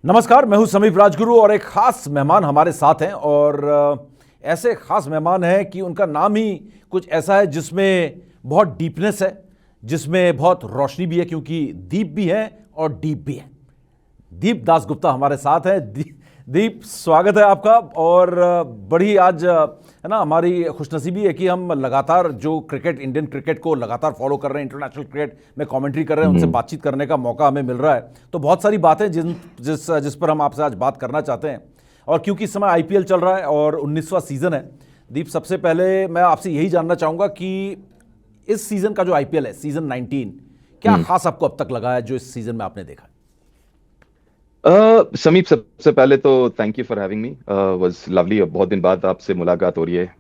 नमस्कार, मैं हूं समीप राजगुरु और एक खास मेहमान हमारे साथ हैं और ऐसे खास मेहमान हैं कि उनका नाम ही कुछ ऐसा है जिसमें बहुत डीपनेस है, जिसमें बहुत रोशनी भी है, क्योंकि दीप भी है और डीप भी है। दीप दासगुप्ता हमारे साथ है। दीप, स्वागत है आपका। और बड़ी आज है ना, हमारी खुशनसीबी है कि हम लगातार जो क्रिकेट, इंडियन क्रिकेट को लगातार फॉलो कर रहे हैं, इंटरनेशनल क्रिकेट में कमेंट्री कर रहे हैं, उनसे बातचीत करने का मौका हमें मिल रहा है। तो बहुत सारी बातें जिस पर हम आपसे आज बात करना चाहते हैं। और क्योंकि इस समय आईपीएल चल रहा है और 19वां सीजन है, दीप, सबसे पहले मैं आपसे यही जानना चाहूँगा कि इस सीजन का जो आईपीएल है, सीजन 19, क्या खास आपको अब तक लगा है जो इस सीजन में आपने देखा? समीप, सबसे पहले तो thank you for having me. Was lovely. बहुत दिन बाद आपसे मुलाकात हो रही है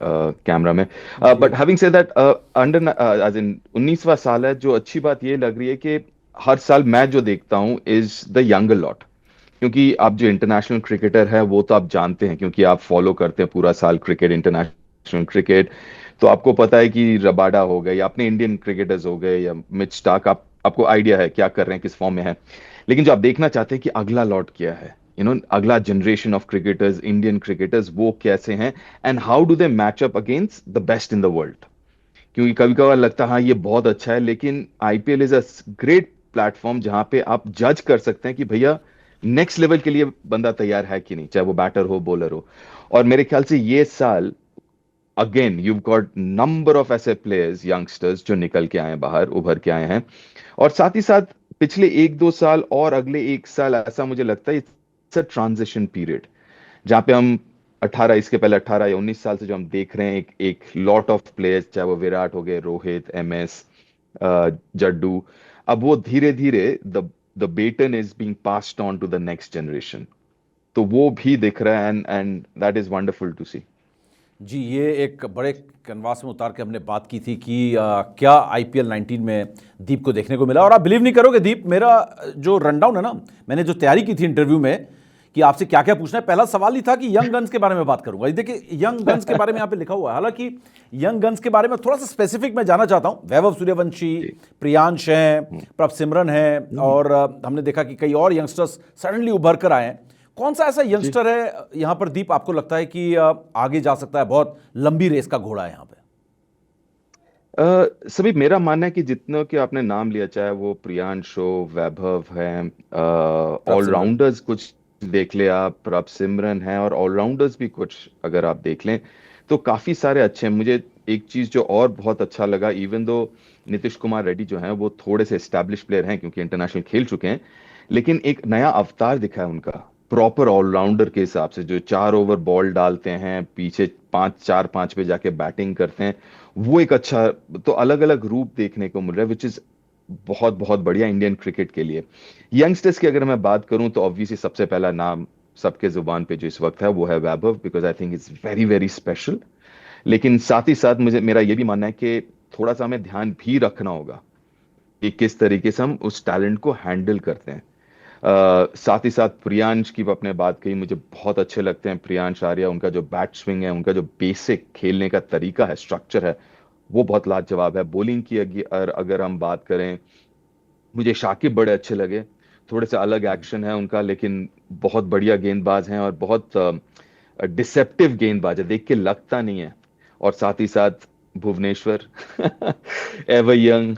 कैमरा में। जी। But having said that, under age in 19वां साल है, जो अच्छी बात ये लग रही है कि हर साल मैं जो देखता हूँ इज द यंगर लॉट। क्योंकि आप जो इंटरनेशनल क्रिकेटर है वो तो आप जानते हैं, क्योंकि आप फॉलो करते हैं पूरा साल क्रिकेट, इंटरनेशनल क्रिकेट। तो आपको पता है कि रबाडा हो गए या अपने इंडियन क्रिकेटर्स हो गए या मिच स्टार्क, आपको आइडिया है क्या कर रहे हैं, किस फॉर्म में है। लेकिन जो आप देखना चाहते हैं कि अगला लॉट क्या है, अगला generation of cricketers, Indian cricketers, वो कैसे हैं and how do they match up against the best in the world. क्योंकि कभी कभार लगता है हाँ ये बहुत अच्छा है, लेकिन IPL is a great platform जहां पे आप जज कर सकते हैं कि भैया नेक्स्ट लेवल के लिए बंदा तैयार है कि नहीं, चाहे वो बैटर हो बॉलर हो। और मेरे ख्याल से ये साल again you got number of ऐसे प्लेयर्स, यंगस्टर्स जो निकल के आए हैं, बाहर उभर के आए हैं। और साथ ही साथ पिछले 1-2 साल और अगले 1 साल, ऐसा मुझे लगता है इट्स अ ट्रांजिशन पीरियड, जहाँ पे हम 18, इसके पहले 18 या 19 साल से जो हम देख रहे हैं, एक एक लॉट ऑफ प्लेयर्स, चाहे वो विराट हो गए, रोहित, एमएस, जड्डू, अब वो धीरे धीरे the the baton is being passed on to the next generation. तो वो भी दिख रहा है, and that is wonderful to see. जी, ये एक बड़े कैनवास में उतार के हमने बात की थी कि क्या आईपीएल 19 में दीप को देखने को मिला। और आप बिलीव नहीं करोगे दीप, मेरा जो रनडाउन है ना, मैंने जो तैयारी की थी इंटरव्यू में कि आपसे क्या क्या पूछना है, पहला सवाल ही था कि यंग गन्स के बारे में बात करूंगा। देखिए, यंग गन्स के बारे में यहाँ पे लिखा हुआ है। हालांकि यंग गन्स के बारे में थोड़ा सा स्पेसिफिक मैं जानना चाहता हूँ। वैभव सूर्यवंशी, प्रियांश हैं, प्रभ सिमरन हैं, और हमने देखा कि कई और यंगस्टर्स सडनली उभर कर आए हैं। कौन सा ऐसा यंगस्टर है यहां पर दीप, आपको लगता है कि आगे जा सकता है, बहुत लंबी रेस का घोड़ा है यहां पे? सभी, मेरा मानना है कि जितनों के आपने नाम लिया, चाहे वो प्रियांशु, वैभव हैं, प्रभ सिमरन। ऑलराउंडर्स कुछ देख ले आप, प्रभ सिमरन है, और ऑलराउंडर्स भी कुछ अगर आप देख लें तो काफी सारे अच्छे हैं। मुझे एक चीज जो और बहुत अच्छा लगा, इवन दो नीतीश कुमार रेड्डी जो हैं वो थोड़े से एस्टैब्लिश प्लेयर हैं क्योंकि इंटरनेशनल खेल चुके हैं, लेकिन एक नया अवतार दिखा है उनका, प्रॉपर ऑलराउंडर के हिसाब से, जो 4 ओवर बॉल डालते हैं, पीछे 5-4-5 पे जाके बैटिंग करते हैं। वो एक अच्छा, तो अलग अलग रूप देखने को मिल रहा है, विच इज बहुत बहुत बढ़िया इंडियन क्रिकेट के लिए। यंगस्टर्स की अगर मैं बात करूं तो ऑब्वियसली सबसे पहला नाम सबके जुबान पे जो इस वक्त है वो है Vaibhav, because I think it's very very special. लेकिन साथ ही साथ मुझे, मेरा ये भी मानना है कि थोड़ा सा हमें ध्यान भी रखना होगा कि किस तरीके से हम उस टैलेंट को हैंडल करते हैं। साथ ही साथ प्रियांश की आपने बात कही, मुझे बहुत अच्छे लगते हैं प्रियांश आर्या। उनका जो बैट स्विंग है, उनका जो बेसिक खेलने का तरीका है, स्ट्रक्चर है, वो बहुत लाजवाब है। बॉलिंग की अगर हम बात करें, मुझे शाकिब बड़े अच्छे लगे। थोड़े से अलग एक्शन है उनका, लेकिन बहुत बढ़िया गेंदबाज हैं और बहुत डिसेप्टिव गेंदबाज है, देख के लगता नहीं है। और साथ ही साथ भुवनेश्वर एवर यंग,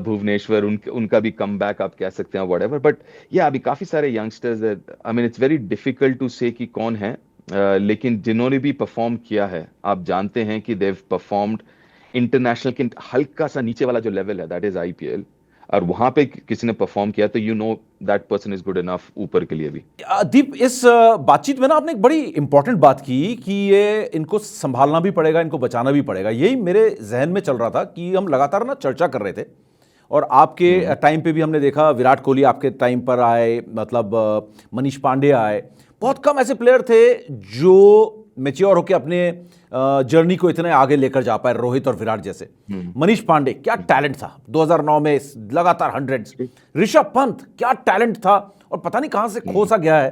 भुवनेश्वर, उनका भी कम बैक आप कह सकते हैं, वट बट या अभी काफी सारे youngsters, I mean it's very difficult to say कि कौन है। लेकिन जिन्होंने भी परफॉर्म किया है, आप जानते हैं कि देव परफॉर्म्ड इंटरनेशनल के हल्का सा नीचे वाला जो लेवल है, दैट इज आईपीएल, और वहां पे किसी ने परफॉर्म किया तो you know that person is good enough ऊपर के लिए भी। दीप, इस बातचीत में ना आपने एक बड़ी इंपॉर्टेंट बात की कि ये इनको संभालना भी पड़ेगा, इनको बचाना भी पड़ेगा। यही मेरे जहन में चल रहा था कि हम लगातार ना चर्चा कर रहे थे। और आपके टाइम पे भी हमने देखा, विराट कोहली आपके टाइम पर आए, मतलब मनीष पांडे आए। बहुत कम ऐसे प्लेयर थे जो मेच्योर होकर अपने जर्नी को इतने आगे लेकर जा पाए, रोहित और विराट जैसे। हम्म। मनीष पांडे, क्या टैलेंट था 2009 में, लगातार हंड्रेड्स। ऋषभ पंत, क्या टैलेंट था, और पता नहीं कहां से खो सा गया है।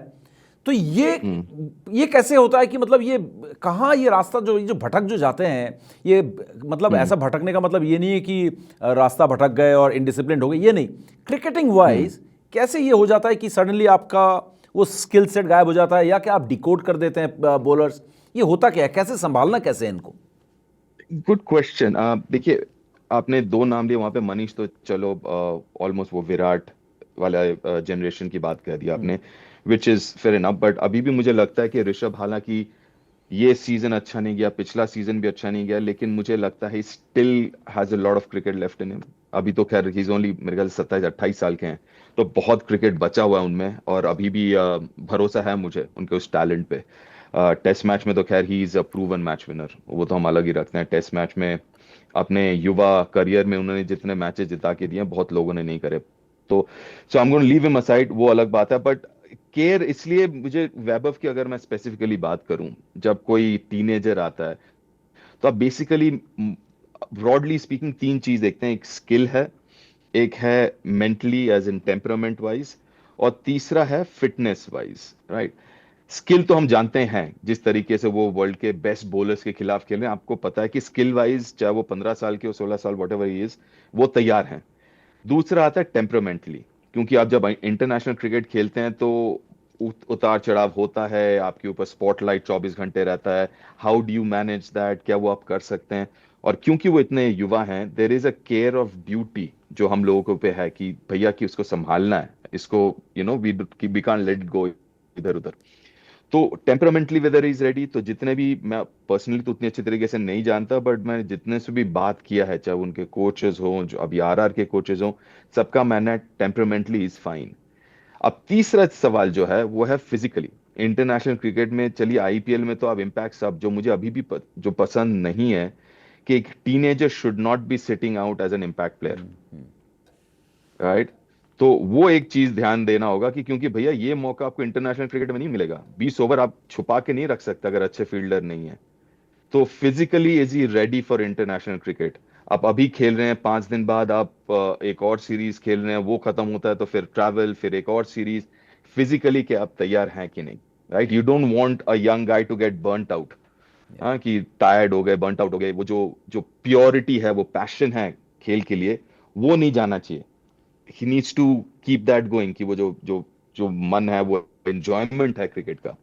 तो ये कैसे होता है कि मतलब ये कहाँ, ये रास्ता जो भटक जो जाते हैं, ये मतलब ऐसा भटकने का मतलब ये नहीं है कि रास्ता भटक गए और इनडिसिप्लिन हो गए, ये नहीं। क्रिकेटिंग वाइज कैसे ये हो जाता है कि सडनली आपका वो स्किल सेट गायब हो जाता है, या क्या आप डिकोड कर देते हैं बॉलर्स? ये होता क्या है, कैसे संभालना कैसे है इनको? Good question. देखिए, आपने दो नाम लिए वहां पे, मनीष तो चलो ऑलमोस्ट वो विराट वाला जनरेशन की बात कह दी आपने, which is fair enough, but अभी भी मुझे लगता है कि ऋषभ, हालांकि ये सीजन अच्छा नहीं गया, पिछला सीजन भी अच्छा नहीं गया, लेकिन मुझे लगता है still has a lot of cricket left in him. अभी तो खैर ही इज ओनली, मेरे ख्याल से 27-28 साल के हैं, तो बहुत क्रिकेट बचा हुआ है उनमें, और अभी भी भरोसा है मुझे उनके उस टैलेंट पे। टेस्ट मैच में तो खैर he is a proven match winner, वो तो हम अलग ही रखते हैं। टेस्ट मैच में अपने युवा करियर में उन्होंने जितने मैचेस जिता के दिए हैं, बहुत लोगों ने नहीं करे। तो so I am going leave him aside, वो अलग बात है। बट केयर इसलिए, मुझे वैभव की अगर मैं स्पेसिफिकली बात करूं, जब कोई टीनेजर आता है तो आप बेसिकली ब्रॉडली स्पीकिंग तीन चीज देखते हैं। एक स्किल है, एक है mentally as in temperament wise, और तीसरा है फिटनेस वाइज, राइट। स्किल तो हम जानते हैं, जिस तरीके से वो वर्ल्ड के बेस्ट बॉलर्स के खिलाफ खेल रहे हैं, आपको पता है कि स्किल वाइज, चाहे वो 15 साल के हो, 16 साल, वट एवर ही इज, वो तैयार हैं। दूसरा आता है टेम्परामेंटली, क्योंकि आप जब इंटरनेशनल क्रिकेट खेलते हैं तो उतार चढ़ाव होता है, आपके ऊपर स्पॉटलाइट 24 घंटे रहता है। How do you manage that, क्या वो आप कर सकते हैं? और क्योंकि वो इतने युवा हैं, there is a care of duty जो हम लोगों पे है, कि भैया कि उसको संभालना है, इसको वी कांट लेट गो इधर उधर। तो टेम्परामेंटली वेदर इज रेडी, तो जितने भी, मैं पर्सनली तो उतनी अच्छी तरीके से नहीं जानता, बट मैंने जितने से भी बात किया है, चाहे उनके कोचेस हों, जो अभी आरआर के कोचेस हों, सबका मानना है टेम्परामेंटली इज फाइन। अब तीसरा सवाल जो है वो है फिजिकली। इंटरनेशनल क्रिकेट में, चलिए आईपीएल में तो आप इम्पैक्ट, सब जो मुझे अभी भी जो पसंद नहीं है, कि एक teenager should not be sitting out as an impact player, right. तो वो एक चीज ध्यान देना होगा, कि क्योंकि भैया ये मौका आपको इंटरनेशनल क्रिकेट में नहीं मिलेगा। 20 ओवर आप छुपा के नहीं रख सकते अगर अच्छे फील्डर नहीं है। तो physically is he ready for international cricket? आप अभी खेल रहे हैं, 5 दिन बाद आप एक और सीरीज खेल रहे हैं, वो खत्म होता है तो फिर ट्रैवल, फिर एक और सीरीज। फिजिकली क्या आप तैयार हैं कि नहीं, right? You don't want a young guy to get burnt out, हाँ, कि टायर्ड हो गए, बर्नट आउट हो गए। वो जो जो प्योरिटी है, वो पैशन है खेल के लिए, वो नहीं जाना चाहिए। He needs to keep that going, कि वो जो जो जो मन है, वो एंजॉयमेंट है क्रिकेट का।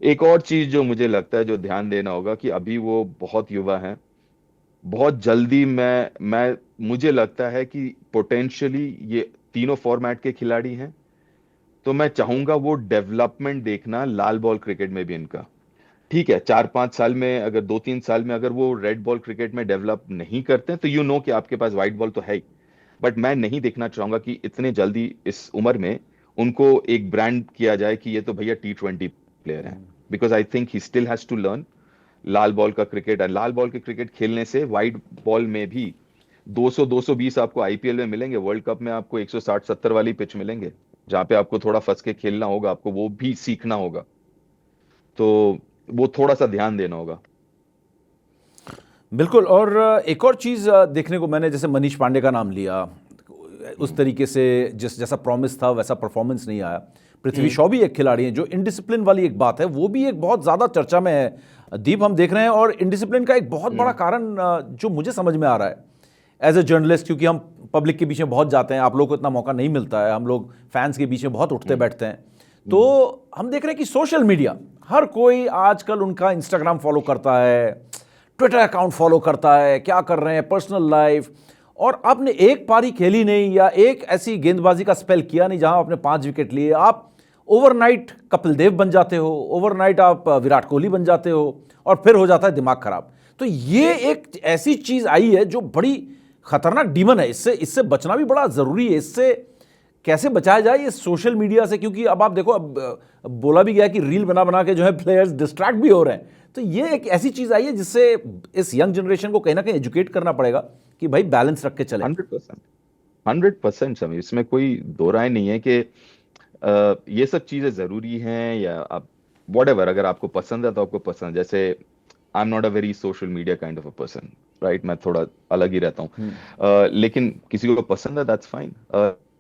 एक और चीज जो मुझे लगता है जो ध्यान देना होगा, कि अभी वो बहुत युवा है, बहुत जल्दी मैं मुझे लगता है कि पोटेंशियली ये तीनों फॉर्मेट के खिलाड़ी हैं। तो मैं चाहूंगा वो डेवलपमेंट देखना लाल बॉल क्रिकेट में भी इनका। ठीक है, 4-5 साल में, अगर 2-3 साल में अगर वो रेड बॉल क्रिकेट में डेवलप नहीं करते हैं, तो कि आपके पास व्हाइट बॉल तो है ही। बट मैं नहीं देखना चाहूंगा कि इतने जल्दी इस उम्र में उनको एक ब्रांड किया जाए कि ये तो भैया T20 प्लेयर है, because I think he still has to learn लाल बॉल का क्रिकेट। और लाल बॉल के क्रिकेट खेलने से व्हाइट बॉल में भी 200-220 आपको आईपीएल में मिलेंगे, वर्ल्ड कप में आपको 160-70 वाली पिच मिलेंगे, जहां पे आपको थोड़ा फंस के खेलना होगा, आपको वो भी सीखना होगा। तो वो थोड़ा सा ध्यान देना होगा। बिल्कुल। और एक और चीज़ देखने को मैंने, जैसे मनीष पांडे का नाम लिया, उस तरीके से जैसा प्रॉमिस था वैसा परफॉर्मेंस नहीं आया। पृथ्वी शॉ भी एक खिलाड़ी हैं जो इनडिसिप्लिन वाली एक बात है, वो भी एक बहुत ज़्यादा चर्चा में है दीप, हम देख रहे हैं। और इनडिसिप्लिन का एक बहुत बड़ा कारण जो मुझे समझ में आ रहा है एज ए जर्नलिस्ट, क्योंकि हम पब्लिक के बीच में बहुत जाते हैं, आप लोगों को इतना मौका नहीं मिलता है, हम लोग फैंस के बीच में बहुत उठते बैठते हैं, तो हम देख रहे हैं कि सोशल मीडिया, हर कोई आजकल उनका इंस्टाग्राम फॉलो करता है, ट्विटर अकाउंट फॉलो करता है, क्या कर रहे हैं, पर्सनल लाइफ। और आपने एक पारी खेली नहीं या एक ऐसी गेंदबाजी का स्पेल किया नहीं जहां आपने 5 विकेट लिए, आप ओवरनाइट कपिल देव बन जाते हो, ओवरनाइट आप विराट कोहली बन जाते हो, और फिर हो जाता है दिमाग खराब। तो ये एक ऐसी चीज आई है जो बड़ी खतरनाक डीमन है, इससे बचना भी बड़ा जरूरी है। इससे कैसे बचाया जाए ये सोशल मीडिया से? क्योंकि अब आप देखो, अब बोला भी गया कि रील बना बना के जो है प्लेयर्स डिस्ट्रैक्ट भी हो रहे हैं। तो ये एक ऐसी चीज आई है जिससे इस यंग जनरेशन को कहीं ना कहीं एजुकेट करना पड़ेगा कि भाई बैलेंस रख के चले। 100% समीर, इसमें कोई दो राय नहीं है कि ये सब चीजें जरूरी हैं, या आप whatever, अगर आपको पसंद है तो आपको पसंद। जैसे I am not a very social media kind of a person, right, मैं थोड़ा अलग ही रहता हूँ। लेकिन किसी को पसंद है, दैट्स फाइन।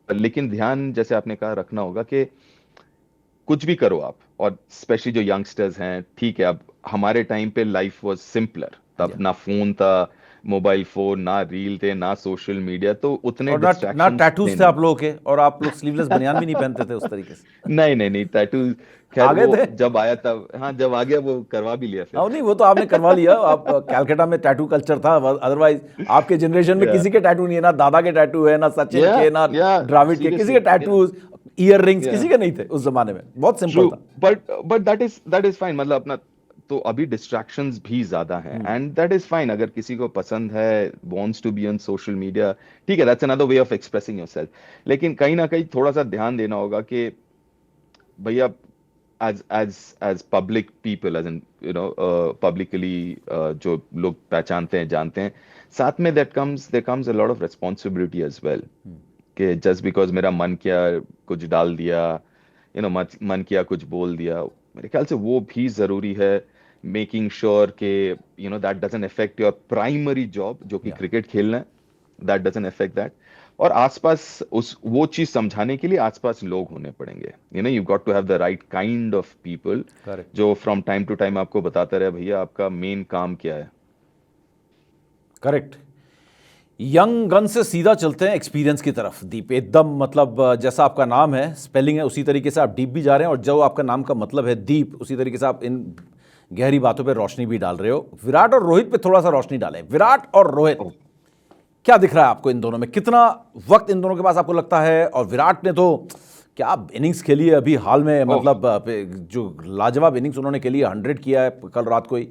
लेकिन ध्यान, जैसे आपने कहा, रखना होगा कि कुछ भी करो आप, और स्पेशली जो यंगस्टर्स हैं, ठीक है, अब हमारे टाइम पे लाइफ वाज सिंपलर, तब ना फोन था, मोबाइल फोन, ना रील थे, ना सोशल मीडिया, तो उतने और ना डिस्ट्रैक्शंस थे टैटूज थे नहीं। आप लोगों के, और आप लोग स्लीवलेस बनियान भी नहीं पहनते थे उस तरीके से। नहीं नहीं नहीं, टैटू आ खैर गए वो थे। जब आया तब, हाँ जब आ गया वो करवा भी लिया फिर। हाँ नहीं, वो तो आपने करवा लिया, आप कैलकाटा में टैटू कल्चर था, अदरवाइज आपके जनरेशन में या किसी के टैटू नहीं है, ना दादा के टैटू है, ना सचिन या के, ना या द्राविड के, किसी सीरियसली के या टैटूज, ईयर रिंग्स या किसी के नहीं थे उस जमाने में, बहुत सिंपल ट्रू। था। बट दैट इज फाइन, मतलब अपना, तो अभी डिस्ट्रैक्शंस भी ज्यादा हैं एंड दैट इज फाइन। अगर किसी को पसंद है, wants to be on social media, ठीक है, that's another way of expressing yourself. लेकिन कहीं ना कहीं थोड़ा सा ध्यान देना होगा कि भैया, as public people, as in publicly, जो लोग पहचानते हैं, जानते हैं, साथ में there comes a lot of responsibility as well, कि just because मेरा मन किया कुछ डाल दिया, मन किया कुछ बोल दिया, मेरे ख्याल से वो भी जरूरी है। मेकिंग श्योर कि that doesn't affect your primary job, जो कि या क्रिकेट खेलना है, दैट डजंट अफेक्ट दैट। और आसपास उस वो चीज समझाने के लिए आसपास लोग होने पड़ेंगे। You got to have the right kind of people, correct. जो फ्रॉम टाइम टू टाइम आपको बताते रहे भैया आपका मेन काम क्या है। करेक्ट। यंग गन से सीधा चलते हैं एक्सपीरियंस की तरफ दीप, एकदम मतलब जैसा आपका नाम है, स्पेलिंग है, उसी तरीके से आप डीप भी जा रहे हैं, और जो आपका नाम का मतलब है दीप, उसी तरीके से आप इन गहरी बातों पे रोशनी भी डाल रहे हो। विराट और रोहित पे थोड़ा सा रोशनी डालें। विराट और रोहित, क्या दिख रहा है आपको इन दोनों में? कितना वक्त इन दोनों के पास आपको लगता है? और विराट ने तो क्या इनिंग्स खेली है अभी हाल में, ओह मतलब जो लाजवाब इनिंग्स उन्होंने खेली है, 100 किया है कल रात को ही,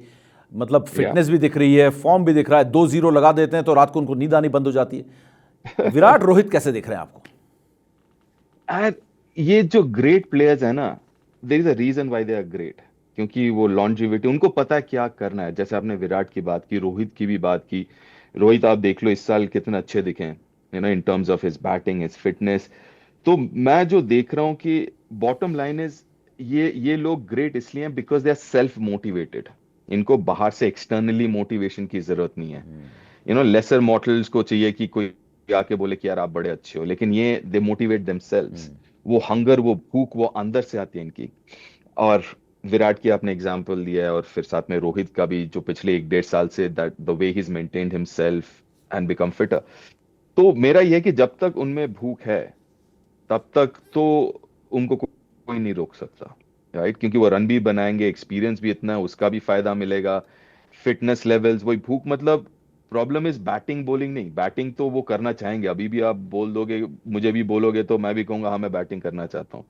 मतलब या फिटनेस भी दिख रही है, फॉर्म भी दिख रहा है, 2-0 लगा देते हैं तो रात को उनको नींद आनी बंद हो जाती है। विराट रोहित कैसे दिख रहे हैं आपको? यार, ये जो ग्रेट प्लेयर्स है ना, there is a reason why they are great, क्योंकि वो लॉन्जिविटी, उनको पता है क्या करना है। जैसे आपने विराट की बात की, रोहित की भी बात की। रोहित आप देख लो इस साल कितने अच्छे दिखे हैं, in terms of his batting, his fitness. तो मैं जो देख रहा हूँ कि बॉटम लाइन इज, ये लोग ग्रेट इसलिए हैं because they are self motivated. इनको बाहर से एक्सटर्नली मोटिवेशन की जरूरत नहीं है। लेसर मॉडल्स को चाहिए कि कोई आके बोले कि यार आप बड़े अच्छे हो, लेकिन ये दे मोटिवेट देमसेल्व्स। वो हंगर, वो भूख, वो अंदर से आती है इनकी। और विराट की आपने एग्जांपल दिया है, और फिर साथ में रोहित का भी, जो पिछले 1-1.5 साल say that the way he is maintained himself and become fitter. तो मेरा यह है कि जब तक उनमें भूख है, तब तक तो उनको कोई नहीं रोक सकता, राइट? क्योंकि वो रन भी बनाएंगे, एक्सपीरियंस भी इतना है, उसका भी फायदा मिलेगा। फिटनेस लेवल्स, वही भूख, मतलब प्रॉब्लम इज बैटिंग बॉलिंग नहीं। बैटिंग तो वो करना चाहेंगे, अभी भी आप बोल दोगे, मुझे भी बोलोगे तो मैं भी कहूंगा हाँ मैं बैटिंग करना चाहता हूँ।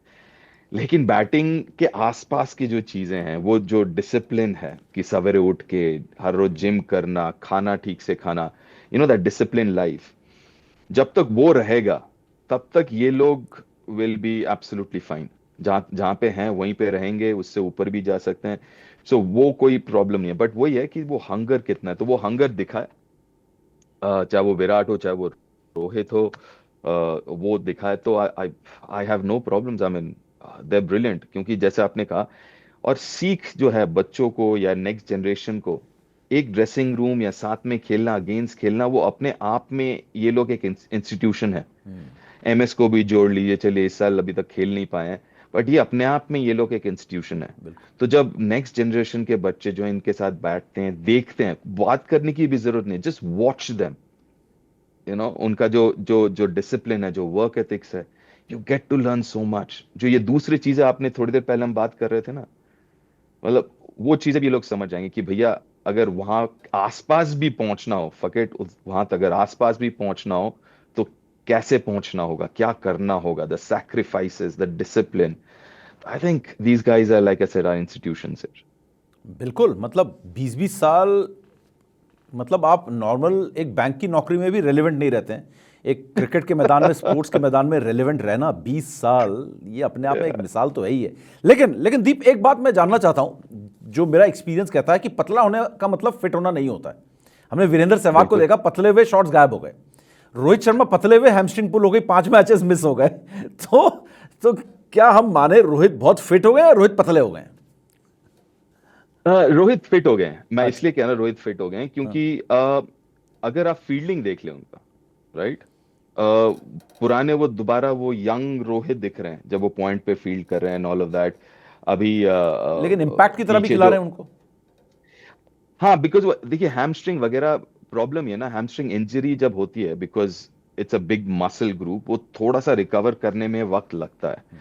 लेकिन बैटिंग के आसपास की जो चीजें हैं, वो जो डिसिप्लिन है कि सवेरे उठ के हर रोज जिम करना, खाना ठीक से खाना, दैट डिसिप्लिन लाइफ, जब तक वो रहेगा तब तक ये लोग विल बी एब्सोल्युटली फाइन। जहां जहां पे हैं वहीं पे रहेंगे, उससे ऊपर भी जा सकते हैं। सो वो कोई प्रॉब्लम नहीं है। बट वही है कि वो हंगर कितना है, तो वो हंगर दिखाए, चाहे वो विराट हो, चाहे वो रोहित हो, वो दिखाए तो I I have no problems. I mean they are brilliant, क्योंकि जैसे आपने कहा, और सीख जो है बच्चों को या नेक्स्ट जनरेशन को, एक ड्रेसिंग रूम या साथ में खेलना, गेम्स खेलना, वो अपने आप में ये लोग एक इंस्टीट्यूशन है। एमएस को भी जोड़ लीजिए, चलिए इस साल अभी तक खेल नहीं पाए हैं, बट ये अपने आप में ये लोग एक इंस्टीट्यूशन है। बिल्कुल। तो जब नेक्स्ट जनरेशन के बच्चे जो इनके साथ बैठते हैं, देखते हैं, बात करने की भी जरूरत नहीं, जस्ट वॉच देम, उनका जो जो जो डिसिप्लिन है, जो वर्क एथिक्स है, you get to learn so much. जो ये दूसरी चीजें आपने थोड़ी देर पहले हम बात कर रहे थे ना, मतलब वो चीजें भी लोग समझ जाएंगे कि भैया अगर वहां आसपास भी पहुंचना हो, फकेट वहां तक, अगर आसपास भी पहुंचना हो तो कैसे पहुंचना होगा, क्या करना होगा, the sacrifices, the discipline. I think these guys are, like I said, are institutions. बिल्कुल, मतलब 20-20 साल, मतलब आप नॉर्मल एक बैंक की नौकरी में भी रेलेवेंट नहीं रहते हैं, एक क्रिकेट के मैदान में, स्पोर्ट्स के मैदान में रेलेवेंट रहना 20 साल, ये अपने आप में एक मिसाल तो है ही है। लेकिन दीप, एक बात मैं जानना चाहता हूं, जो मेरा एक्सपीरियंस कहता है कि पतला होने का मतलब फिट होना नहीं होता है। हमने वीरेंद्र सहवाग को बिल्कुल। देखा, पतले हुए शॉट्स गायब हो गए। रोहित शर्मा पतले हुए, हैमस्ट्रिंग पुल हो गई, 5 मैचेस मिस हो गए। तो क्या हम माने रोहित बहुत फिट हो गए या रोहित पतले हो गए? रोहित फिट हो गए हैं। मैं अच्छा। इसलिए कह रहा हूं रोहित फिट हो गए हैं हाँ। क्योंकि अगर आप फील्डिंग देख लें उनका, राइट, पुराने वो दोबारा वो यंग रोहित दिख रहे हैं जब वो पॉइंट पे फील्ड कर रहे हैं, ऑल ऑफ दैट। अभी लेकिन इंपैक्ट की तरह भी पीछे खिला जो, रहे हैं उनको। हाँ, बिकॉज देखिए हैमस्ट्रिंग वगैरह प्रॉब्लम ये ना, हैमस्ट्रिंग इंजरी जब होती है, because it's a big muscle group, वो थोड़ा सा रिकवर करने में वक्त लगता है।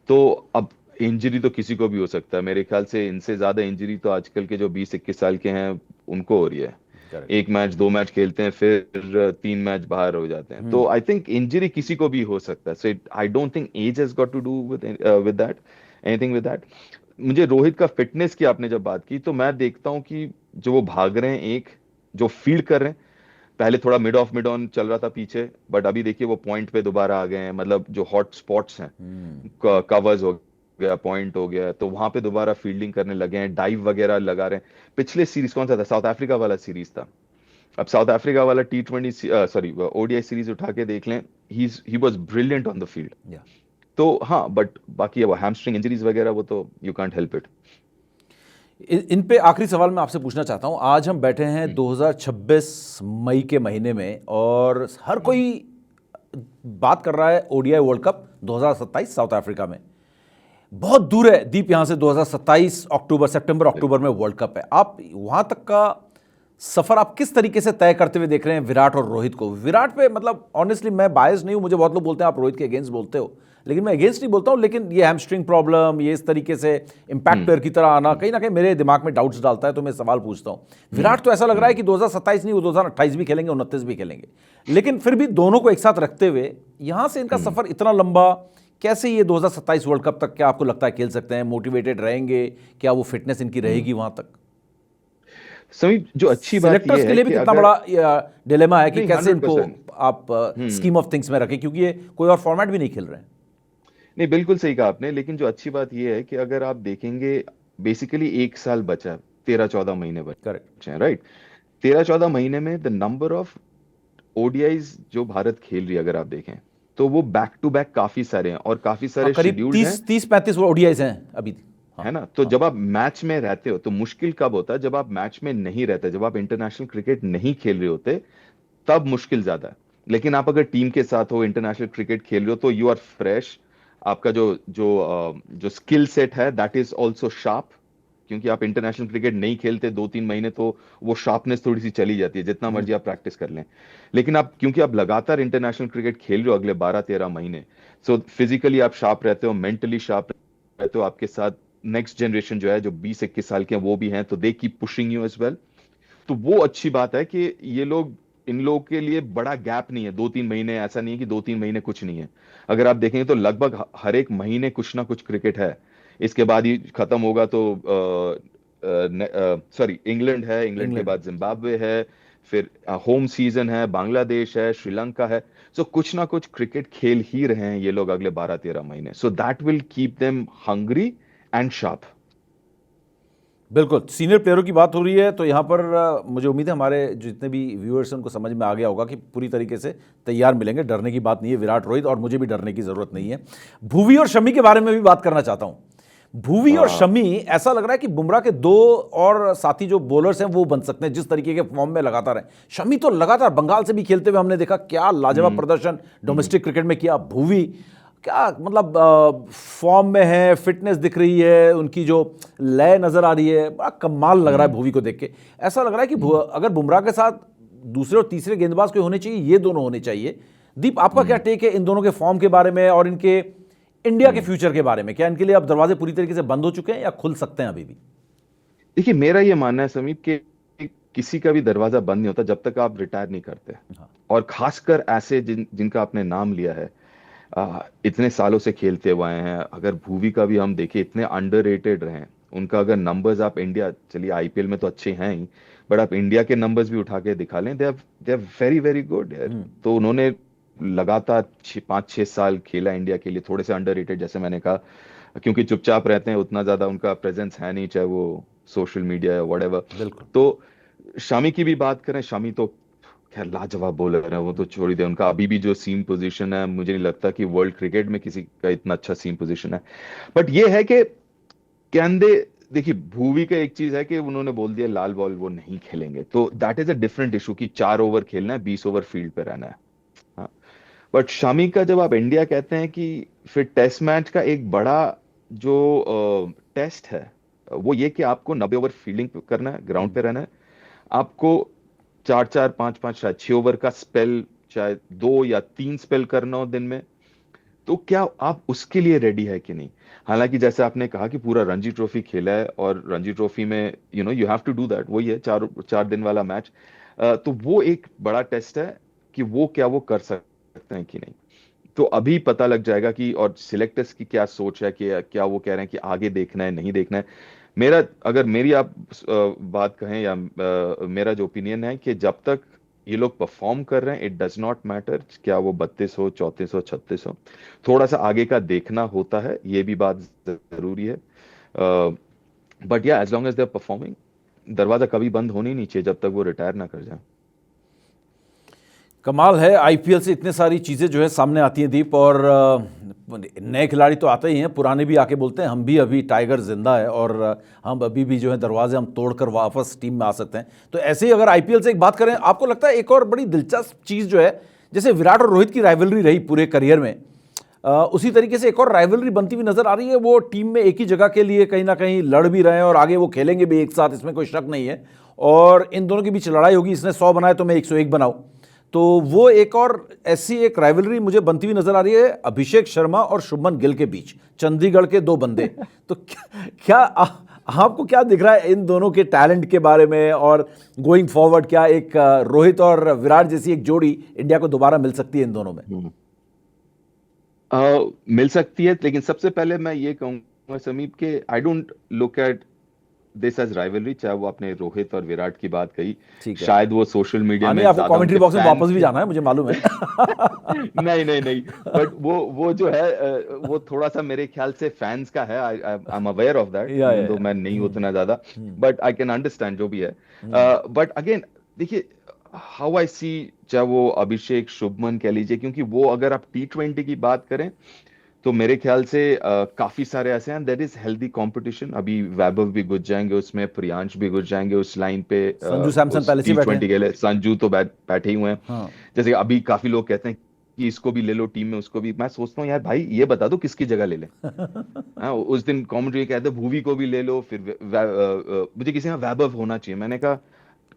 तो अब इंजरी तो किसी को भी हो सकता है, मेरे ख्याल से इनसे ज्यादा इंजरी तो आजकल के जो 20-21 साल के हैं उनको हो रही है। करेक्ट। एक मैच दो मैच खेलते हैं, फिर 3 मैच बाहर हो जाते हैं। तो आई थिंक इंजरी किसी को भी हो सकता है, so I don't think age has got to do with that, anything with that. मुझे रोहित का फिटनेस की आपने जब बात की, तो मैं देखता हूँ कि जो वो भाग रहे हैं, एक जो फील्ड कर रहे हैं, पहले थोड़ा मिड ऑफ मिड ऑन चल रहा था पीछे, बट अभी देखिए वो पॉइंट पे दोबारा आ गए हैं। मतलब जो हॉट स्पॉट्स हैं, कवर्स हो गया, पॉइंट हो गया, तो वहां पे दोबारा फील्डिंग करने लगे हैं, डाइव वगैरह लगा रहे हैं। पिछले सीरीज कौन सा था, साउथ अफ्रीका वाला सीरीज था, अब साउथ अफ्रीका वाला T20 सॉरी ओडीआई सीरीज उठा के देख लें, he was brilliant on the field. तो हाँ, बट बाकी वो हैमस्ट्रिंग इंजरीज वगैरह वो तो यू कांट हेल्प इट। इन पे आखिरी सवाल मैं आपसे पूछना चाहता हूं। आज हम बैठे हैं 2026 मई के महीने में, और हर कोई बात कर रहा है ODI world cup 2027 south Africa में। बहुत दूर है दीप यहां से, 2027 अक्टूबर, सितंबर अक्टूबर में वर्ल्ड कप है। आप वहां तक का सफर आप किस तरीके से तय करते हुए देख रहे हैं विराट और रोहित को? विराट पे मतलब ऑनेस्टली मैं बायस नहीं हूं, मुझे बहुत लोग बोलते हैं आप रोहित के अगेंस्ट बोलते हो, लेकिन मैं अगेंस्ट नहीं बोलता हूं। लेकिन ये हैमस्ट्रिंग प्रॉब्लम, ये इस तरीके से इंपैक्ट प्लेयर की तरह आना कहीं ना कहीं मेरे दिमाग में डाउट्स डालता है, तो मैं सवाल पूछता हूं। विराट तो ऐसा लग रहा है कि 2027 नहीं, वो 2028 भी खेलेंगे, 29 भी खेलेंगे, लेकिन फिर भी दोनों को एक साथ रखते हुए यहां से इनका सफर इतना लंबा, कैसे ये 2027 वर्ल्ड कप तक क्या आपको लगता है खेल सकते हैं? मोटिवेटेड रहेंगे? क्या वो फिटनेस इनकी रहेगी वहां तक? समीप, जो अच्छी बात सिलेक्टर्स ये के है लिए भी कि कितना अगर बड़ा डिलेमा है कि नहीं, कैसे इनको 100%। आप स्कीम ऑफ थिंग्स में रखें, क्योंकि ये कोई और फॉर्मेट भी नहीं खेल रहे हैं। नहीं, बिल्कुल सही कहा आपने, लेकिन जो अच्छी बात यह है कि अगर आप देखेंगे, बेसिकली 1 साल बचा है, 13-14 महीने करेक्ट। बचे हैं, राइट? 13-14 महीने में द नंबर ऑफ ओडीआईज जो भारत खेल रही है, अगर आप देखें, तो वो बैक टू बैक काफी सारे हैं, और काफी हाँ, सारे करीब शेड्यूल्ड हैं, 30-35 ओडीआईज हैं अभी। हाँ। है ना? तो हाँ। जब आप मैच में रहते हो तो मुश्किल कब होता है, जब आप मैच में नहीं रहते, जब आप इंटरनेशनल क्रिकेट नहीं खेल रहे होते, तब मुश्किल ज्यादा है। लेकिन आप अगर टीम के साथ हो, इंटरनेशनल क्रिकेट खेल रहे हो, तो यू आर फ्रेश, आपका जो स्किल सेट है दैट इज ऑल्सो शार्प, क्योंकि आप इंटरनेशनल क्रिकेट नहीं खेलते 2-3 महीने, तो वो शार्पनेस थोड़ी सी चली जाती है, जितना मर्जी आप प्रैक्टिस कर लें। लेकिन आप, क्योंकि आप लगातार इंटरनेशनल क्रिकेट खेल रहे हो अगले 12-13 महीने, सो फिजिकली आप शार्प रहते हो, मेंटली शार्प रहते हो, आपके साथ नेक्स्ट जनरेशन जो है, जो 20-21 साल के हैं, वो भी हैं, तो they keep pushing you as well. तो वो अच्छी बात है कि ये लोग, इन लोगों के लिए बड़ा गैप नहीं है 2-3 महीने, ऐसा नहीं है कि 2-3 महीने कुछ नहीं है। अगर आप देखेंगे तो लगभग हर एक महीने कुछ ना कुछ क्रिकेट है। इसके बाद ही खत्म होगा तो सॉरी, इंग्लैंड है, इंग्लैंड के इंग्लैंड। बाद जिम्बाब्वे है, फिर होम सीजन है, बांग्लादेश है, श्रीलंका है। सो कुछ ना कुछ क्रिकेट खेल ही रहे हैं ये लोग अगले 12-13 महीने, so that will keep them hungry and sharp. बिल्कुल, सीनियर प्लेयरों की बात हो रही है तो यहाँ पर मुझे उम्मीद है हमारे जितने भी व्यूअर्स हैं उनको समझ में आ गया होगा कि पूरी तरीके से तैयार मिलेंगे, डरने की बात नहीं है विराट रोहित, और मुझे भी डरने की ज़रूरत नहीं है। भुवी और शमी के बारे में भी बात करना चाहता हूँ। भुवी और शमी, ऐसा लग रहा है कि बुमराह के दो और साथी जो बॉलर्स हैं वो बन सकते हैं, जिस तरीके के फॉर्म में लगातार हैं। शमी तो लगातार बंगाल से भी खेलते हुए हमने देखा, क्या लाजवाब प्रदर्शन डोमेस्टिक क्रिकेट में किया। भुवी क्या मतलब फॉर्म में है, फिटनेस दिख रही है, उनकी जो लय नजर आ रही है, बड़ा कमाल लग रहा है भुवी को देख के। ऐसा लग रहा है कि अगर बुमराह के साथ दूसरे और तीसरे गेंदबाज कोई होने चाहिए, ये दोनों होने चाहिए। दीप, आपका क्या टेक है इन दोनों के फॉर्म के बारे में और इनके इंडिया के फ्यूचर के बारे में? क्या इनके लिए अब दरवाजे पूरी तरीके से बंद हो चुके हैं या खुल सकते हैं अभी भी? देखिए, मेरा ये मानना है समीप कि किसी का भी दरवाजा बंद नहीं होता जब तक आप रिटायर नहीं करते। हाँ। और खासकर ऐसे जिनका आपने नाम लिया है, इतने सालों से खेलते हुए आए हैं। अगर भुवी का भी हम देखें, इतने अंडररेटेड रहे हैं, उनका अगर नंबर्स आप इंडिया, चलिए आईपीएल में तो अच्छे हैं ही, बट आप इंडिया के नंबर्स भी उठा के दिखा लें, they are very very good यार। तो उन्होंने लगातार 5-6 साल खेला इंडिया के लिए, थोड़े से अंडररेटेड जैसे मैंने कहा, क्योंकि चुपचाप रहते हैं, उतना ज्यादा उनका प्रेजेंस है नहीं, चाहे वो सोशल मीडिया या व्हाटएवर। बिल्कुल। तो शामी की भी बात करें, शामी तो खैर लाजवाब बॉलर है, वो तो छोड़ ही दे। उनका अभी भी जो सीम पोजीशन है, मुझे नहीं लगता कि वर्ल्ड क्रिकेट में किसी का इतना अच्छा सीम पोजीशन है। बट ये है कि कैन दे, देखिए भुवी का एक चीज है कि उन्होंने बोल दिया लाल बॉल वो नहीं खेलेंगे, तो that is a different issue कि 4 ओवर खेलना है, 20 ओवर फील्ड पे रहना है। हाँ। बट शामी का जब आप इंडिया कहते हैं कि फिर टेस्ट मैच का एक बड़ा जो टेस्ट है वो ये कि आपको 90 ओवर फील्डिंग करना है, ग्राउंड पे रहना है, आपको चार चार पांच पांच शायद 6 ओवर का स्पेल, चाहे 2 या 3 स्पेल करना हो दिन में, तो क्या आप उसके लिए रेडी है कि नहीं? हालांकि जैसे आपने कहा कि पूरा रणजी ट्रॉफी खेला है, और रणजी ट्रॉफी में you have to do that, वही है 4 4 दिन वाला मैच। तो वो एक बड़ा टेस्ट है कि वो क्या वो कर सकते हैं कि नहीं। तो अभी पता लग जाएगा कि, और सिलेक्टर्स की क्या सोच है, कि क्या वो कह रहे हैं कि आगे देखना है नहीं देखना है। मेरा, अगर मेरी आप बात कहें, या मेरा जो ओपिनियन है, कि जब तक ये लोग परफॉर्म कर रहे हैं, इट डज नॉट मैटर क्या वो 32 हो, 34 हो, 36 हो। थोड़ा सा आगे का देखना होता है, ये भी बात जरूरी है। बट या as long as they are performing, दरवाजा कभी बंद होने ही नहीं चाहिए जब तक वो रिटायर ना कर जाए। कमाल है, आईपीएल से इतने सारी चीज़ें जो है सामने आती हैं दीप, और नए खिलाड़ी तो आते ही हैं, पुराने भी आके बोलते हैं हम भी अभी टाइगर जिंदा है, और हम अभी भी जो है दरवाजे हम तोड़कर वापस टीम में आ सकते हैं। तो ऐसे ही अगर आईपीएल से एक बात करें, आपको लगता है एक और बड़ी दिलचस्प चीज़ जो है, जैसे विराट और रोहित की राइवलरी रही पूरे करियर में, उसी तरीके से एक और राइवलरी बनती हुई नजर आ रही है। वो टीम में एक ही जगह के लिए कहीं ना कहीं लड़ भी रहे हैं, और आगे वो खेलेंगे भी एक साथ, इसमें कोई शक नहीं है। और इन दोनों के बीच लड़ाई होगी, इसने 100 बनाए तो मैं 101 बनाऊं। तो वो एक और ऐसी एक राइवलरी मुझे बनती हुई नजर आ रही है अभिषेक शर्मा और शुभमन गिल के बीच, चंडीगढ़ के दो बंदे। तो क्या आपको क्या दिख रहा है इन दोनों के टैलेंट के बारे में, और गोइंग फॉरवर्ड क्या एक रोहित और विराट जैसी एक जोड़ी इंडिया को दोबारा मिल सकती है इन दोनों में? मिल सकती है, लेकिन सबसे पहले मैं ये कहूंगा समीप के, I don't look at this as rivalry. चाहे वो आपने रोहित और विराट की बात कही, ठीक है। शायद वो सोशल मीडिया हाँ नहीं, में आपको ज्यादा कमेंट्री उनके बॉक्स में वापस फैंस भी जाना है, मुझे मालूम है। नहीं नहीं नहीं, बट वो जो है, वो थोड़ा सा मेरे ख्याल से फैंस का है। I I am aware of that, even though मैं नहीं उतना ज्यादा, बट आई कैन अंडरस्टैंड जो भी है। बट अगेन देखिए, हाउ आई सी, चाहे वो अभिषेक शुभमन कह लीजिए, क्योंकि वो अगर आप T20 की बात करें, तो मेरे ख्याल से काफी सारे ऐसे हैं, देयर इज हेल्दी कंपटीशन। अभी वैभव भी घुस जाएंगे उसमें, प्रियांश भी घुस जाएंगे उस लाइन पे, संजू सैमसन उस पहले से बैठे हैं। T20 के लिए। संजू तो बैठे ही हुए हैं। हाँ। जैसे अभी काफी लोग कहते हैं कि इसको भी ले लो टीम में, उसको भी। मैं सोचता हूँ यार भाई, ये बता दो किसकी जगह ले लें। हाँ, उस दिन कमेंट्री कहते भूवी को भी ले लो, फिर मुझे किसी में वैभव होना चाहिए। मैंने कहा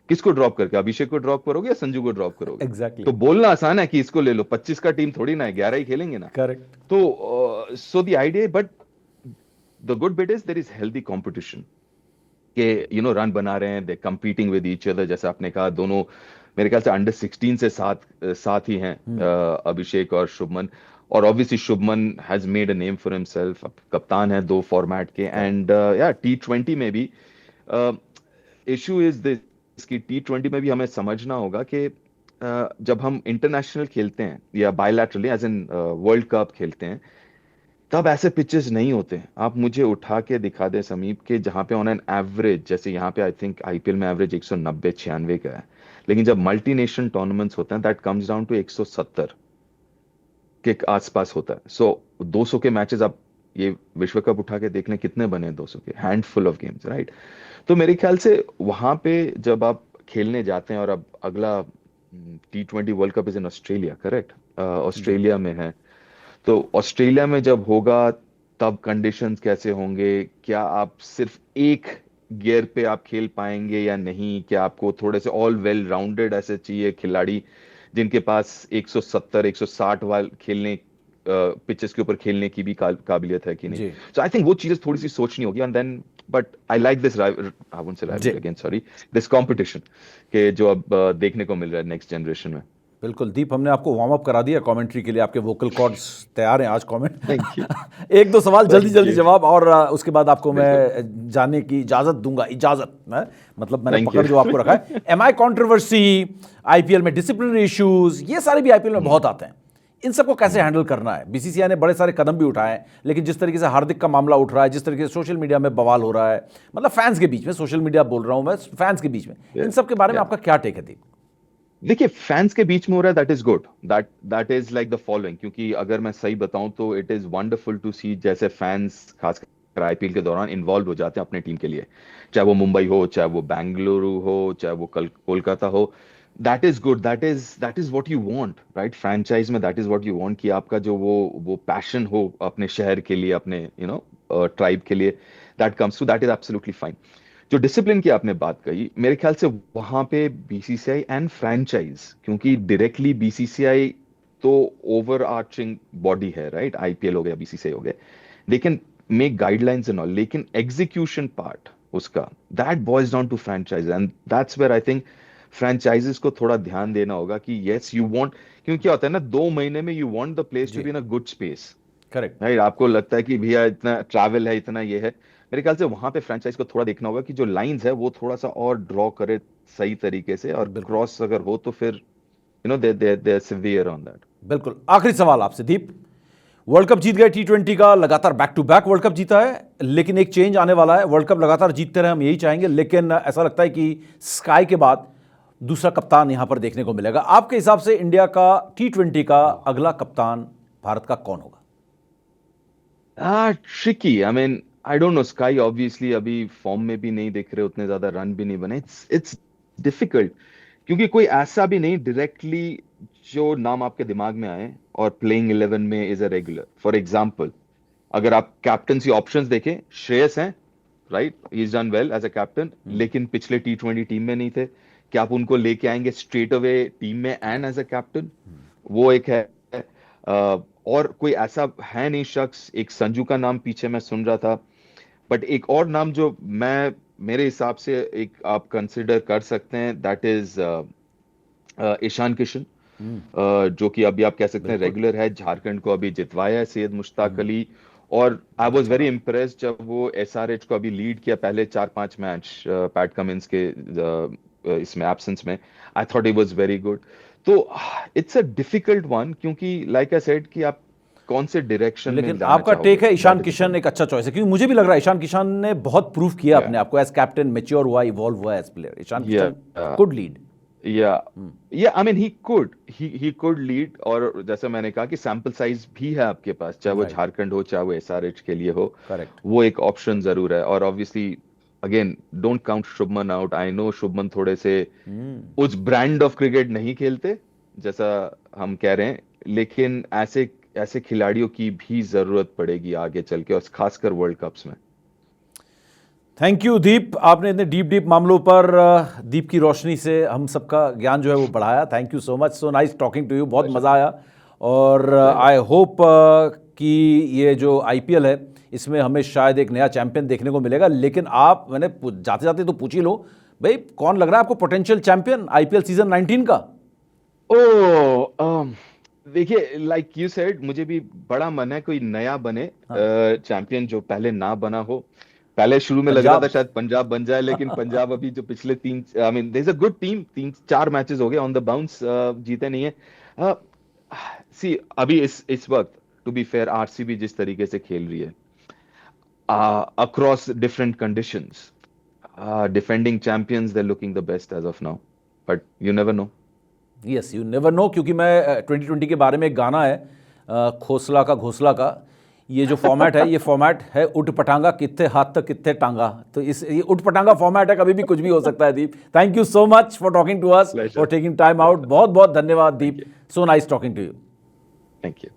किसको ड्रॉप करके, अभिषेक को ड्रॉप करोगे या संजू को ड्रॉप करोगे? एग्जैक्टली। तो बोलना आसान है कि इसको ले लो, 25 का टीम थोड़ी ना है, 11 ही खेलेंगे ना। करेक्ट। तो so the idea, but the good bit is there is healthy competition, के रन बना रहे हैं, they competing with each other. जैसे आपने कहा, दोनों मेरे ख्याल से अंडर 16 से साथ ही हैं, अभिषेक और शुभमन। और obviously Shubman has made a name for himself, कप्तान है 2 फॉर्मेट के। एंड या T20 में भी इशू इज दिस कि T20 में भी हमें समझना होगा कि जब हम इंटरनेशनल खेलते हैं या bilaterally as in World Cup खेलते हैं, तब ऐसे पिचेस नहीं होते। आप मुझे उठा के दिखा दे समीप के, जहां पे ऑन एन एवरेज, जैसे यहाँ पे आई थिंक आईपीएल में एवरेज 190-96 का है, लेकिन जब मल्टी नेशन टूर्नामेंट्स होते हैं, दैट कम्स डाउन टू 170 के आसपास होता है। सो 200 के मैचेस आप ये विश्व कप उठा के देख लें, कितने बने 200 के, हैंडफुल ऑफ गेम्स, राइट? तो मेरे ख्याल से वहां पे जब आप खेलने जाते हैं, और अब अगला T20 world cup is in Australia, correct? Australia में है। तो ऑस्ट्रेलिया में जब होगा, तब कंडीशंस कैसे होंगे? क्या आप सिर्फ एक गियर पे आप खेल पाएंगे या नहीं? क्या आपको थोड़े से ऑल वेल राउंडेड ऐसे चाहिए खिलाड़ी, जिनके पास 170 160 वाल खेलने, पिचेस के ऊपर खेलने की भी काबिलियत है कि नहीं? जी। सो आई थिंक वो चीजें थोड़ी सी सोचनी होगी। And then, but I like this, I wouldn't say gee rivalry again, sorry, this competition के जो अब देखने को मिल रहा है नेक्स्ट जनरेशन में। बिल्कुल दीप, हमने आपको वार्म अप करा दिया कमेंट्री के लिए, आपके वोकल कॉर्ड्स तैयार हैं आज कमेंट। Thank you. एक दो सवाल जल्दी थैंक जल्दी यू। जवाब, और उसके बाद आपको बिल्कुल। मैं जाने की इजाजत दूंगा। इजाजत है? मतलब मैंने थैंक पकड़ यू। जो आपको रखा है। एमआई कंट्रोवर्सी, आईपीएल में डिसिप्लिनरी इश्यूज, ये सारे भी आईपीएल में बहुत आते हैं। इन सबको कैसे हैंडल करना है? बीसीसीआई ने बड़े सारे कदम भी उठाए हैं, लेकिन जिस तरीके से हार्दिक का मामला उठ रहा है, जिस तरीके से सोशल मीडिया में बवाल हो रहा है, मतलब फैंस के बीच में, सोशल मीडिया बोल रहा हूं मैं, फैंस के बीच में, इन सब के बारे में आपका क्या टेक है दीप? देखिए, फैंस के बीच में हो रहा है, that is good, that is like the following. क्योंकि अगर मैं सही बताऊं तो इट इज वंडरफुल टू सी जैसे फैंस खासकर आईपीएल के दौरान इन्वॉल्व हो जाते हैं अपने टीम के लिए। चाहे वो मुंबई हो, चाहे वो बेंगलुरु हो, चाहे वो कोलकाता हो। That is good, that is what you want, right? Franchise में that is what you want, कि आपका जो वो पैशन हो अपने शहर के लिए, अपने ट्राइब के लिए, that comes to, that is absolutely fine. जो डिसिप्लिन की आपने बात कही, मेरे ख्याल से वहां पे बीसीसीआई एंड फ्रैंचाइज, क्योंकि डायरेक्टली बीसीसीआई तो ओवर आर्चिंग बॉडी है, राइट? आईपीएल हो गया, बीसीसीआई हो गया, they can make guidelines and all, लेकिन एग्जीक्यूशन पार्ट उसका, that boils down to franchise, and that's where I think franchises को थोड़ा ध्यान देना होगा कि यस यू वांट, क्योंकि क्या होता है ना, 2 महीने में you want the place to जी, be in a good space, correct, right? आपको लगता है कि भैया इतना ट्रैवल है, इतना ये है, मेरे ख्याल से वहां पे फ्रेंचाइज को थोड़ा देखना होगा कि जो लाइंस है वो थोड़ा सा और ड्रॉ करे सही तरीके से, और बिल्कुल, क्रॉस अगर हो तो फिर दे सिवियर ऑन दैट। बिल्कुल। आखिरी सवाल आपसे दीप, वर्ल्ड कप जीत गए, T20 का लगातार back to back World Cup जीता है, लेकिन एक चेंज आने वाला है, वर्ल्ड कप लगातार जीतते रहे, हम यही चाहेंगे, लेकिन ऐसा लगता है कि स्काई के बाद दूसरा कप्तान यहां पर देखने को मिलेगा। आपके हिसाब से इंडिया का T20 का अगला कप्तान भारत का कौन होगा? Tricky, I mean I don't know, sky obviously अभी फॉर्म में भी नहीं दिख रहे, उतने ज्यादा रन भी नहीं बने, इट्स डिफिकल्ट, क्योंकि कोई ऐसा भी नहीं डायरेक्टली जो नाम आपके दिमाग में आए और प्लेइंग 11 में is a regular. For example, अगर आप कैप्टनसी ऑप्शंस देखें, श्रेयस हैं, right, he is done well as a captain, लेकिन पिछले T20 टीम में नहीं थे, क्या आप उनको लेके आएंगे स्ट्रेट अवे टीम में एंड एज अ कैप्टन? वो एक है। और कोई ऐसा है नहीं शख्स, एक संजू का नाम पीछे मैं सुन रहा था, बट एक और नाम जो मैं, मेरे हिसाब से एक आप कंसिडर कर सकते हैं, दैट इज ईशान किशन, जो कि अभी आप कह सकते हैं बिल्कुल, रेगुलर है, झारखंड को अभी जितवाया है सैयद मुश्ताक अली, और आई बहुत वाज अच्छा वेरी रहा। इम्प्रेस्ड जब वो एसआरएच को अभी लीड किया पहले 4-5 मैच पैट कमिंस के इसमें एब्सेंस में, I thought it was very good. तो इट्स अ डिफिकल्ट वन, क्योंकि लाइक आई सेड कि आप कौन से डायरेक्शन में लेकिन जाना आपका चाहोगे, टेक है Ishan that is the Kishan point. एक अच्छा चॉइस है, क्योंकि मुझे भी लग रहा है ईशान किशन ने बहुत प्रूव किया या अपने आप को एज कैप्टन, मेच्योर हुआ, इवॉल्व हुआ एज प्लेयर। ईशान या किशन कुड लीड। या या I mean he could lead, और जैसे मैंने कहा कि सैंपल साइज भी है आपके पास, चाहे वो राइट, झारखंड हो, चाहे वो एसआरएच के लिए हो, करेक्ट। वो एक ऑप्शन जरूर है। और obviously again don't count Shubman out, I know Shubman थोड़े से उस ब्रांड ऑफ क्रिकेट नहीं खेलते जैसा हम कह रहे हैं, लेकिन ऐसे ऐसे खिलाड़ियों की भी जरूरत पड़ेगी आगे चल के, और खासकर वर्ल्ड कप्स में। थैंक यू दीप, आपने इतने डीप डीप मामलों पर दीप की रोशनी से हम सबका ज्ञान जो है वो बढ़ाया। Thank you so much, so nice talking to you, बहुत मज़ा आया। और आई होप कि ये जो आईपीएल है इसमें हमें शायद एक नया चैंपियन देखने को मिलेगा। लेकिन आप, मैंने जाते जाते तो पूछ ही लो भाई, कौन लग रहा है आपको पोटेंशियल चैंपियन आईपीएल सीजन 19 का? ओ देखिए, लाइक यू सेड, मुझे भी बड़ा मन है कोई नया बने हाँ, चैंपियन, जो पहले ना बना हो। पहले शुरू में लग रहा था पंजाब। शायद पंजाब बन जाए, लेकिन पंजाब अभी जो पिछले 3, I mean there is a good team, 3-4 matches हो गए ऑन द बाउंस, जीते नहीं है। सी अभी इस वक्त, टू बी फेयर, आरसीबी जिस तरीके से खेल रही है across different conditions, defending champions, they looking the best as of now, but you never know. Yes, you never know, क्योंकि मैं 2020 के बारे में एक गाना है खोसला का घोसला का, ये जो फॉर्मेट है, ये फॉर्मेट है उठ पटांगा कितने हाथ तक कितने टांगा। तो इस ये उठ पटांगा फॉर्मेट है, कभी भी कुछ भी हो सकता है। Deep, thank you so much for talking to us, for taking time out. बहुत बहुत धन्यवाद Deep, so nice talking to you. Thank you.